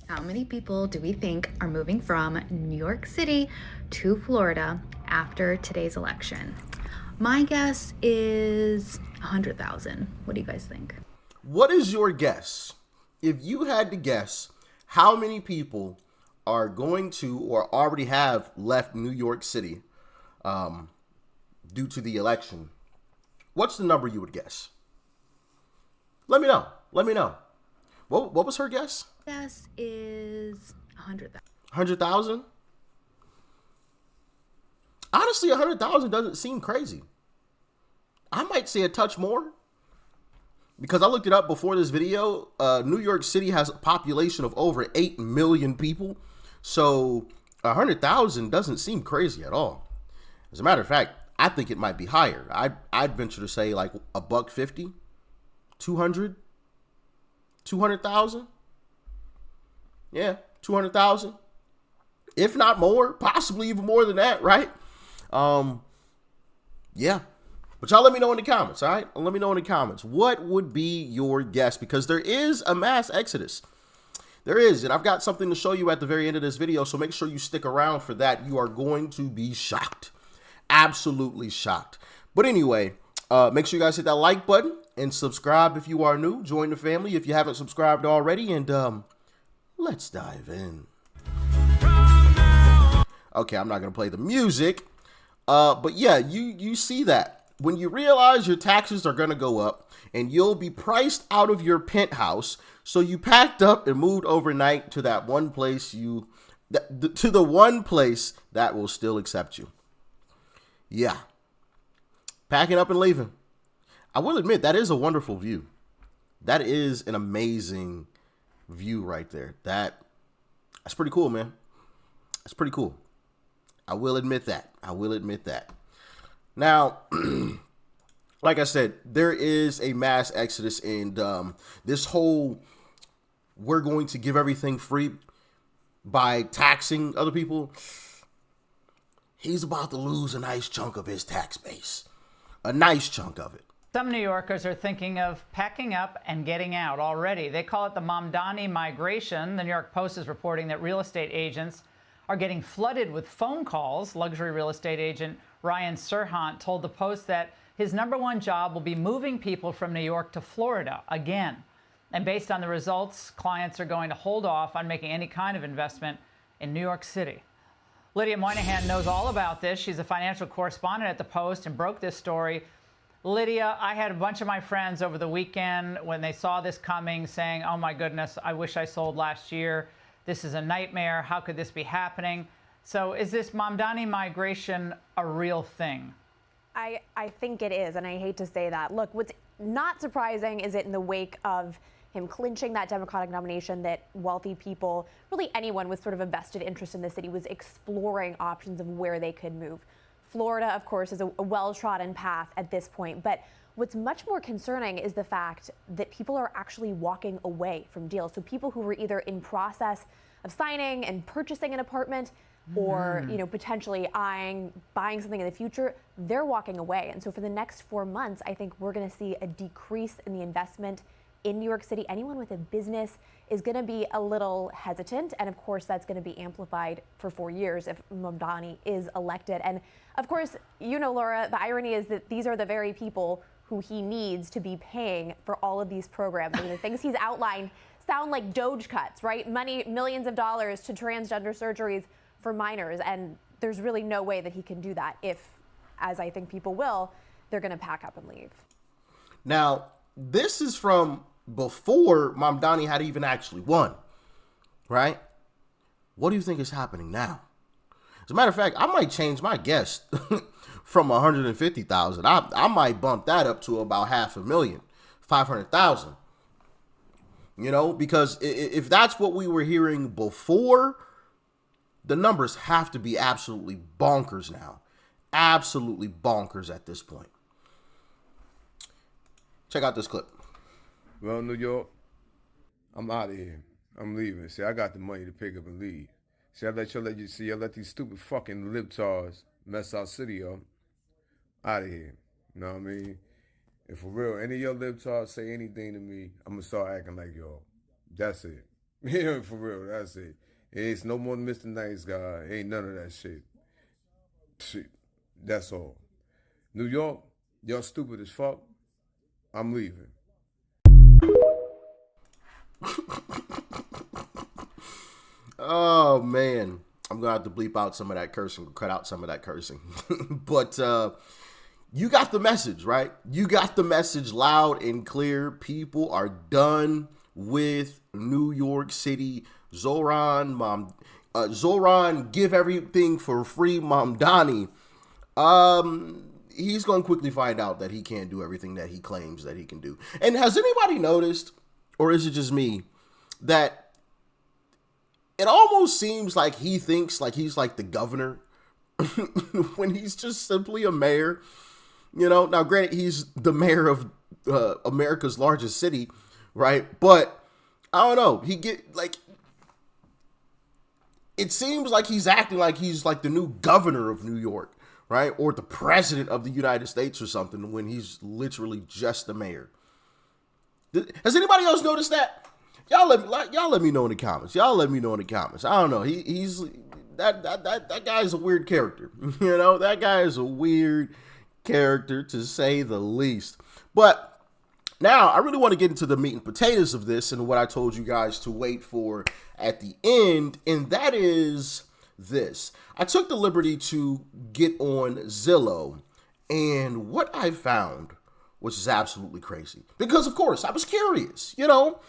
How many people do we think are moving from New York City to Florida after today's election? My guess is 100,000. What do you guys think? What is your guess? If you had to guess how many people are going to or already have left New York City due to the election, what's the number you would guess? Let me know. Let me know. What was her guess? Guess is 100,000. 100,000? Honestly, 100,000 doesn't seem crazy. I might say a touch more. Because I looked it up before this video, New York City has a population of over 8 million people. So 100,000 doesn't seem crazy at all. As a matter of fact, I think it might be higher. I'd venture to say like a buck 50, 200, 200,000. Yeah, 200,000. If not more, possibly even more than that, right? Yeah. But y'all let me know in the comments, all right? Let me know in the comments. What would be your guess? Because there is a mass exodus. There is, and I've got something to show you at the very end of this video, so make sure you stick around for that. You are going to be shocked. Absolutely shocked. But anyway, make sure you guys hit that like button and subscribe if you are new. Join the family if you haven't subscribed already, and let's dive in. Okay, I'm not going to play the music, but yeah, you see that. When you realize your taxes are going to go up and you'll be priced out of your penthouse, so you packed up and moved overnight to that one place to the one place that will still accept you. Yeah. Packing up and leaving. I will admit, that is a wonderful view. That is an amazing view right there. That's pretty cool, man. That's pretty cool. I will admit that. I will admit that. Now, like I said, there is a mass exodus, and this whole we're going to give everything free by taxing other people, he's about to lose a nice chunk of his tax base. A nice chunk of it. Some New Yorkers are thinking of packing up and getting out already. They call it the Mamdani migration. The New York Post is reporting that real estate agents are getting flooded with phone calls. Luxury real estate agent Ryan Serhant told the Post that his #1 job will be moving people from New York to Florida again. And based on the results, clients are going to hold off on making any kind of investment in New York City. Lydia Moynihan knows all about this. She's a financial correspondent at the Post and broke this story. Lydia, I had a bunch of my friends over the weekend when they saw this coming saying, oh my goodness, I wish I sold last year. This is a nightmare. How could this be happening? So is this Mamdani migration a real thing? I think it is, and I hate to say that. Look, what's not surprising is it in the wake of him clinching that Democratic nomination that wealthy people, really anyone with sort of a vested interest in the city, was exploring options of where they could move. Florida, of course, is a well-trodden path at this point, but what's much more concerning is the fact that people are actually walking away from deals. So people who were either in process of signing and purchasing an apartment or, potentially buying something in the future, they're walking away. And so for the next 4 months, I think we're going to see a decrease in the investment in New York City. Anyone with a business is going to be a little hesitant. And of course, that's going to be amplified for 4 years if Mamdani is elected. And of course, Laura, the irony is that these are the very people who he needs to be paying for all of these programs. I mean, the things he's outlined sound like Doge cuts, right? Money, millions of dollars to transgender surgeries for minors. And there's really no way that he can do that if, as I think people will, they're going to pack up and leave. Now, this is from before Mamdani had even actually won, right? What do you think is happening now? As a matter of fact, I might change my guess from 150,000. I might bump that up to about 500,000, 500,000. Because if that's what we were hearing before, the numbers have to be absolutely bonkers now. Absolutely bonkers at this point. Check out this clip. Well, New York, I'm out of here. I'm leaving. See, I got the money to pick up and leave. See, I let these stupid fucking libtards mess our city up. Out of here. You know what I mean? And for real, any of your libtards say anything to me, I'm going to start acting like y'all. That's it. Yeah, for real, that's it. It's no more Mr. Nice Guy. Ain't none of that shit. Shit, that's all. New York, y'all stupid as fuck. I'm leaving. Oh man, I'm gonna have to bleep out some of that cursing, cut out some of that cursing. But you got the message, right? You got the message loud and clear. People are done with New York City. Zoran, give everything for free, Mamdani. He's going to quickly find out that he can't do everything that he claims that he can do. And has anybody noticed, or is it just me, that it almost seems like he thinks like he's like the governor when he's just simply a mayor? You know, now granted, he's the mayor of America's largest city, right? But I don't know. It seems like he's acting like he's like the new governor of New York, right? Or the president of the United States or something when he's literally just the mayor. Has anybody else noticed that? Y'all let me know in the comments. I don't know. He's that guy's a weird character. You know, that guy is a weird character to say the least. But now I really want to get into the meat and potatoes of this and what I told you guys to wait for at the end, and that is this. I took the liberty to get on Zillow, and what I found was absolutely crazy. Because of course I was curious, you know.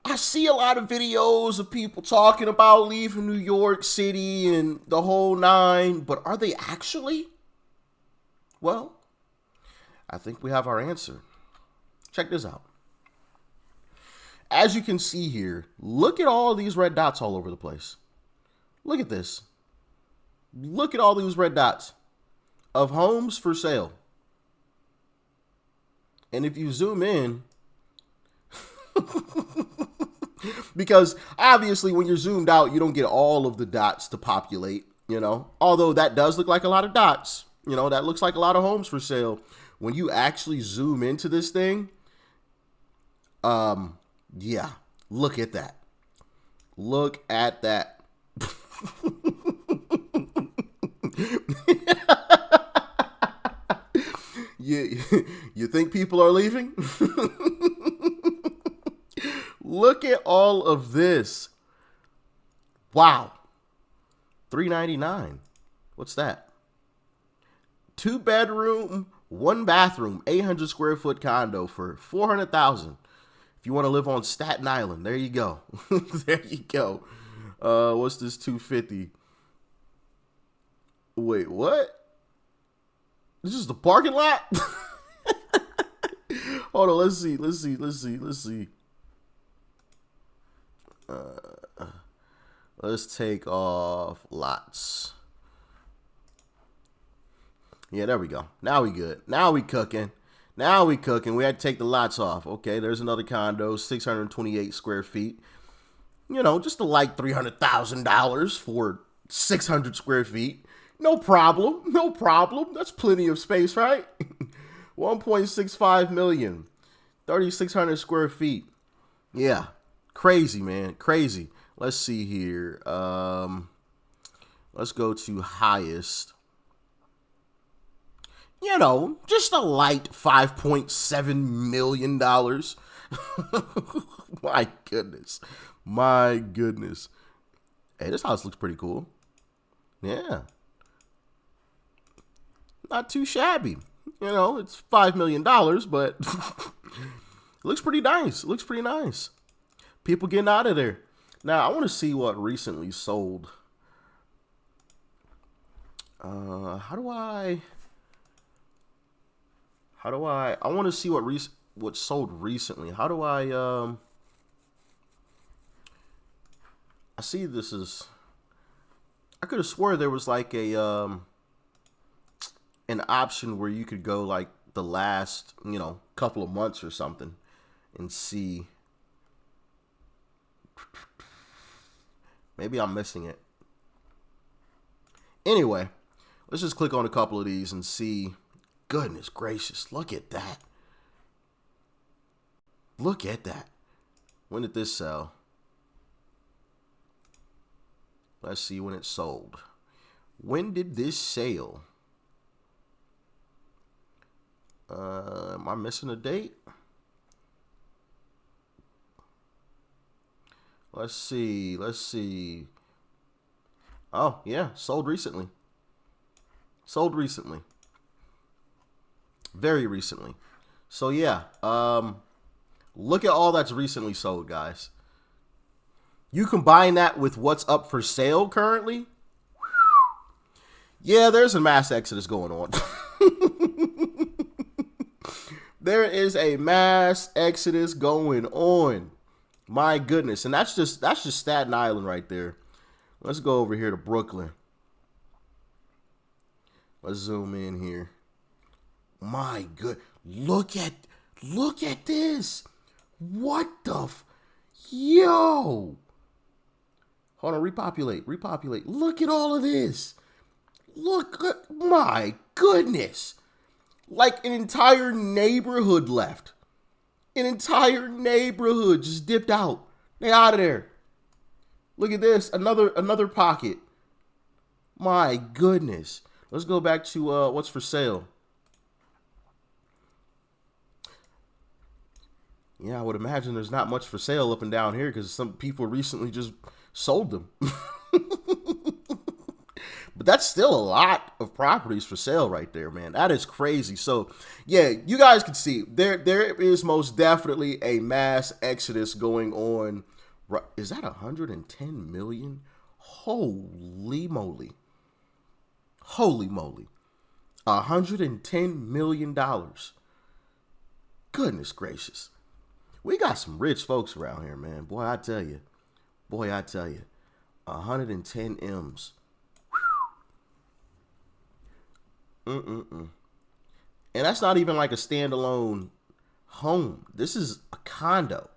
I see a lot of videos of people talking about leaving New York City and the whole nine, but are they actually? Well, I think we have our answer. Check this out. As you can see here, look at all these red dots all over the place. Look at this. Look at all these red dots of homes for sale. And if you zoom in, because obviously when you're zoomed out, you don't get all of the dots to populate, you know, although that does look like a lot of dots, you know, that looks like a lot of homes for sale. When you actually zoom into this thing, yeah, look at that. Look at that. You think people are leaving? Look at all of this. Wow. $399. What's that? 2-bedroom, 1 bathroom, 800 square foot condo for $400,000. If you want to live on Staten Island, there you go. There you go. What's this 250? Wait, what? This is the parking lot? Hold on, let's see. Let's take off lots. Yeah, there we go. Now we good. Now we cooking. We had to take the lots off. Okay, there's another condo, 628 square feet. You know, just a light $300,000 for 600 square feet. No problem. That's plenty of space, right? 1.65 million. 3,600 square feet. Yeah. Crazy, man. Crazy. Let's see here. Let's go to highest. You know, just a light $5.7 million. My goodness. Hey, this house looks pretty cool. Yeah. Not too shabby. You know, it's $5 million, but it looks pretty nice. People getting out of there. Now, I want to see what recently sold. I want to see what sold recently. How do I see this is, I could have swore there was like an option where you could go like the last, you know, couple of months or something and see. Maybe I'm missing it. Anyway, let's just click on a couple of these and see. Goodness gracious, look at that. When did this sell? Let's see when it sold. When did this sale? Am I missing a date? Let's see. Oh, yeah, sold recently. Very recently. So yeah, look at all that's recently sold, guys. You combine that with what's up for sale currently. Yeah, there's a mass exodus going on. There is a mass exodus going on. My goodness. And that's just Staten Island right there. Let's go over here to Brooklyn. Let's zoom in here. My good. Look at this. What the yo. Hold on, repopulate. Look at all of this. Look at, my goodness. Like an entire neighborhood left. An entire neighborhood just dipped out. They out of there. Look at this. Another pocket. My goodness. Let's go back to what's for sale. Yeah, I would imagine there's not much for sale up and down here because some people recently just sold them. But that's still a lot of properties for sale right there, man. That is crazy. So, yeah, you guys can see there is most definitely a mass exodus going on. Is that 110 million? Holy moly. $110 million. Goodness gracious. We got some rich folks around here, man. Boy, I tell you. 110 M's. And that's not even like a standalone home. This is a condo.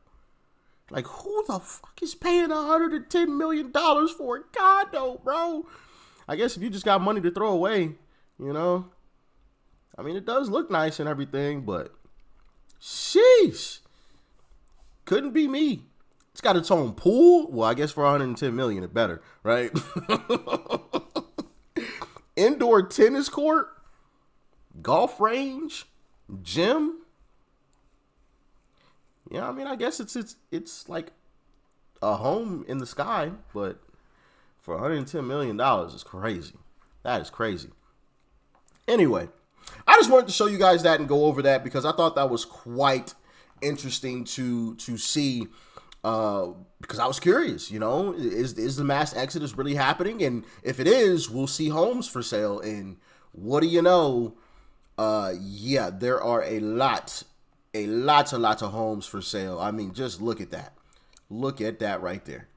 Like, who the fuck is paying $110 million for a condo, bro? I guess if you just got money to throw away, you know. I mean, it does look nice and everything, but sheesh. Couldn't be me. It's got its own pool. Well, I guess for $110 million, it better, right? Indoor tennis court, golf range, gym. Yeah, I mean, I guess it's like a home in the sky, but for $110 million is crazy. That is crazy. Anyway, I just wanted to show you guys that and go over that because I thought that was quite interesting to see. Because I was curious, you know, is the mass exodus really happening? And if it is, we'll see homes for sale. And what do you know? Yeah, there are a lot of homes for sale. I mean, just look at that. Look at that right there.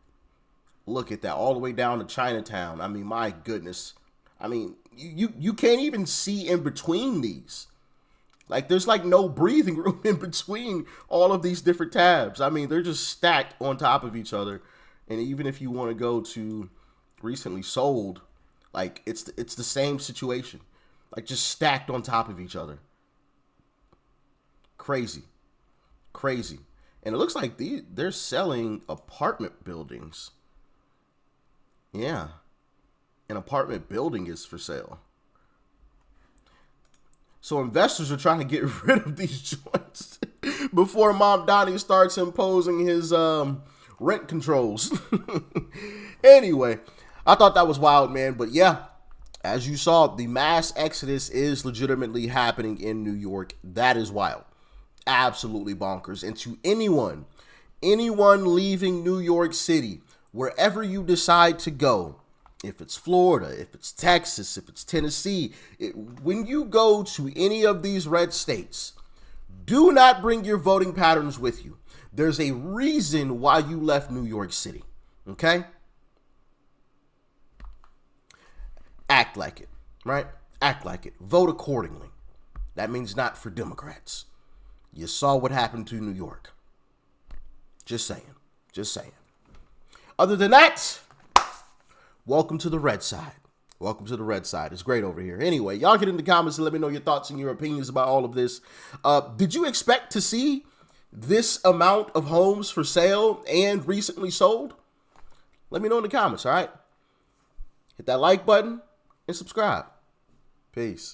Look at that all the way down to Chinatown. I mean, my goodness. I mean, you can't even see in between these. Like, there's like no breathing room in between all of these different tabs. I mean, they're just stacked on top of each other. And even if you want to go to recently sold, like it's the same situation, like just stacked on top of each other. Crazy. And it looks like they're selling apartment buildings. Yeah. An apartment building is for sale. So investors are trying to get rid of these joints before Mom Donnie starts imposing his rent controls. Anyway, I thought that was wild, man. But yeah, as you saw, the mass exodus is legitimately happening in New York. That is wild. Absolutely bonkers. And to anyone leaving New York City, wherever you decide to go, if it's Florida, if it's Texas, if it's Tennessee, when you go to any of these red states, do not bring your voting patterns with you. There's a reason why you left New York City, okay? Act like it, right? Act like it. Vote accordingly. That means not for Democrats. You saw what happened to New York. Just saying. Other than that, welcome to the red side. It's great over here. Anyway, y'all get in the comments and let me know your thoughts and your opinions about all of this. Did you expect to see this amount of homes for sale and recently sold? Let me know in the comments, all right? Hit that like button and subscribe. Peace.